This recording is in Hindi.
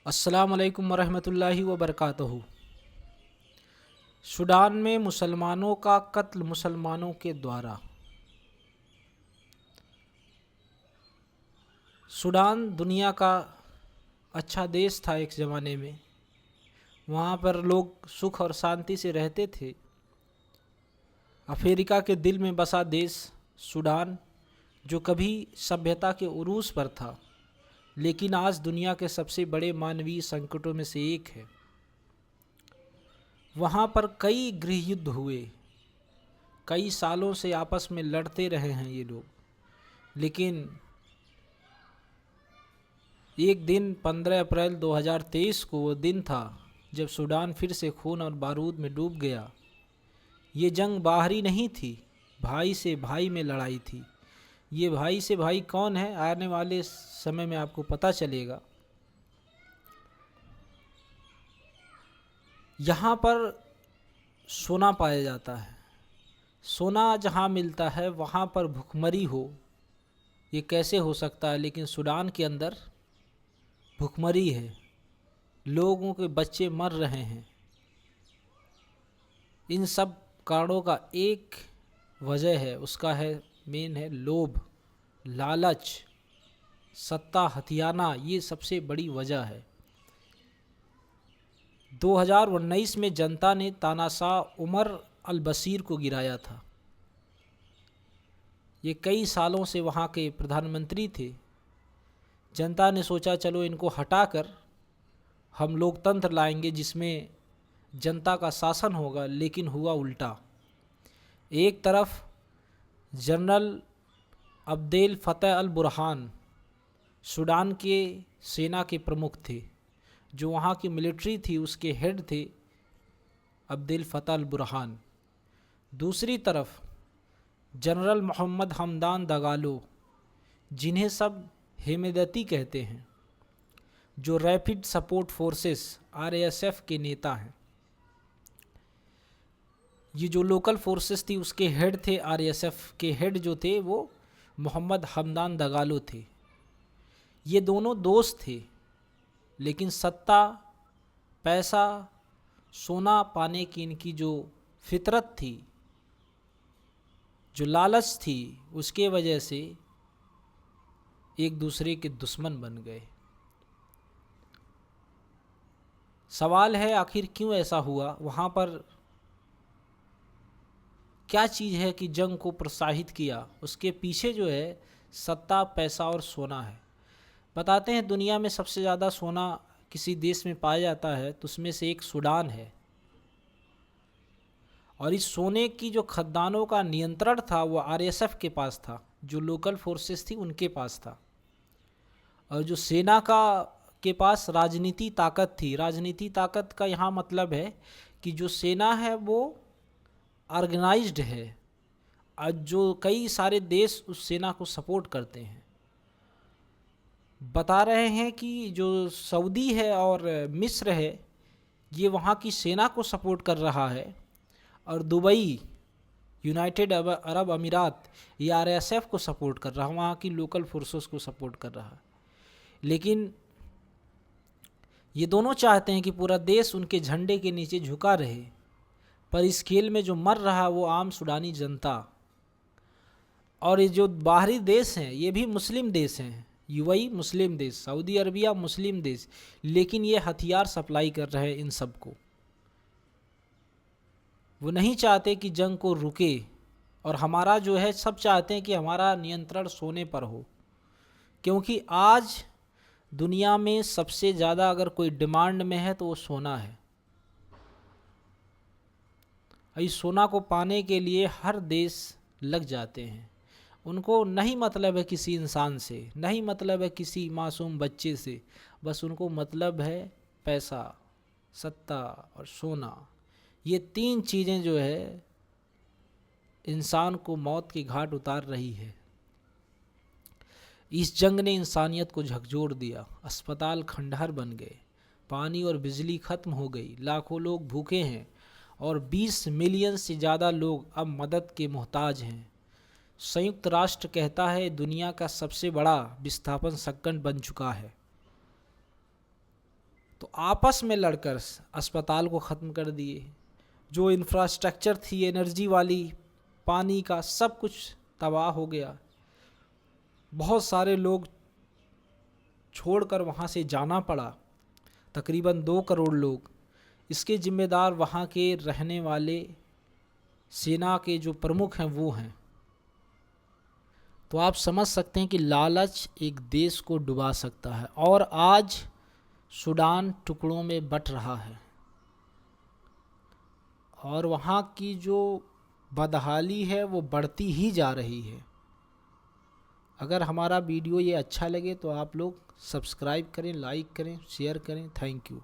अस्सलाम वालेकुम वरहमतुल्लाहि वबरकातुहू। सूडान में मुसलमानों का कत्ल मुसलमानों के द्वारा। सूडान दुनिया का अच्छा देश था एक ज़माने में। वहाँ पर लोग सुख और शांति से रहते थे। अफ्रीका के दिल में बसा देश सूडान, जो कभी सभ्यता के उरूज पर था, लेकिन आज दुनिया के सबसे बड़े मानवीय संकटों में से एक है। वहाँ पर कई गृह युद्ध हुए, कई सालों से आपस में लड़ते रहे हैं ये लोग, लेकिन एक दिन 15 अप्रैल 2023 को वो दिन था जब सूडान फिर से खून और बारूद में डूब गया। ये जंग बाहरी नहीं थी, भाई से भाई में लड़ाई थी। ये भाई से भाई कौन है, आने वाले समय में आपको पता चलेगा। यहाँ पर सोना पाया जाता है। सोना जहाँ मिलता है वहाँ पर भुखमरी हो, ये कैसे हो सकता है? लेकिन सूडान के अंदर भुखमरी है, लोगों के बच्चे मर रहे हैं। इन सब कारणों का एक वजह है, उसका है मेन है लोभ, लालच, सत्ता हथियाना। ये सबसे बड़ी वजह है। 2019 में जनता ने तानाशाह उमर अल बशीर को गिराया था। ये कई सालों से वहाँ के प्रधानमंत्री थे। जनता ने सोचा चलो इनको हटाकर हम लोकतंत्र लाएंगे जिसमें जनता का शासन होगा, लेकिन हुआ उल्टा। एक तरफ जनरल अब्देल फ़तह अल बुरहान सूडान के सेना के प्रमुख थे, जो वहाँ की मिलिट्री थी उसके हेड थे अब्देल फ़तह अल बुरहान। दूसरी तरफ जनरल मोहम्मद हमदान दगालो, जिन्हें सब हेमेदती कहते हैं, जो रैपिड सपोर्ट फोर्सेस RSF के नेता हैं। ये जो लोकल फोर्सेस थी उसके हेड थे, RSF के हेड जो थे वो मोहम्मद हमदान दगालो थे। ये दोनों दोस्त थे, लेकिन सत्ता, पैसा, सोना पाने की इनकी जो फितरत थी, जो लालच थी, उसके वजह से एक दूसरे के दुश्मन बन गए। सवाल है आखिर क्यों ऐसा हुआ? वहाँ पर क्या चीज़ है कि जंग को प्रोत्साहित किया? उसके पीछे जो है सत्ता, पैसा और सोना है। बताते हैं दुनिया में सबसे ज़्यादा सोना किसी देश में पाया जाता है तो उसमें से एक सूडान है। और इस सोने की जो खदानों का नियंत्रण था वो RSF के पास था, जो लोकल फोर्सेस थी उनके पास था। और जो सेना का के पास राजनीति ताकत थी। राजनीति ताकत का यहाँ मतलब है कि जो सेना है वो ऑर्गेनाइज्ड है, और जो कई सारे देश उस सेना को सपोर्ट करते हैं। बता रहे हैं कि जो सऊदी है और मिस्र है ये वहाँ की सेना को सपोर्ट कर रहा है, और दुबई, यूनाइटेड अरब अमीरात, ये RSF को सपोर्ट कर रहा है, वहाँ की लोकल फोर्सेस को सपोर्ट कर रहा है। लेकिन ये दोनों चाहते हैं कि पूरा देश उनके झंडे के नीचे झुका रहे, पर इस खेल में जो मर रहा है वो आम सूडानी जनता। और ये जो बाहरी देश हैं ये भी मुस्लिम देश हैं, UAE मुस्लिम देश, सऊदी अरबिया मुस्लिम देश, लेकिन ये हथियार सप्लाई कर रहे हैं इन सब को। वो नहीं चाहते कि जंग को रुके, और हमारा जो है सब चाहते हैं कि हमारा नियंत्रण सोने पर हो, क्योंकि आज दुनिया में सबसे ज़्यादा अगर कोई डिमांड में है तो वो सोना है। इस सोना को पाने के लिए हर देश लग जाते हैं। उनको नहीं मतलब है किसी इंसान से, नहीं मतलब है किसी मासूम बच्चे से, बस उनको मतलब है पैसा, सत्ता और सोना। ये तीन चीज़ें जो है इंसान को मौत के घाट उतार रही है। इस जंग ने इंसानियत को झकझोर दिया। अस्पताल खंडहर बन गए, पानी और बिजली खत्म हो गई, लाखों लोग भूखे हैं, और 20 मिलियन से ज़्यादा लोग अब मदद के मोहताज हैं। संयुक्त राष्ट्र कहता है दुनिया का सबसे बड़ा विस्थापन संकट बन चुका है। तो आपस में लड़कर अस्पताल को ख़त्म कर दिए। जो इंफ्रास्ट्रक्चर थी एनर्जी वाली, पानी का, सब कुछ तबाह हो गया। बहुत सारे लोग छोड़कर वहाँ से जाना पड़ा, तकरीबन 2 करोड़ लोग। इसके जिम्मेदार वहाँ के रहने वाले सेना के जो प्रमुख हैं वो हैं। तो आप समझ सकते हैं कि लालच एक देश को डुबा सकता है। और आज सूडान टुकड़ों में बट रहा है और वहाँ की जो बदहाली है वो बढ़ती ही जा रही है। अगर हमारा वीडियो ये अच्छा लगे तो आप लोग सब्सक्राइब करें, लाइक करें, शेयर करें। Thank you.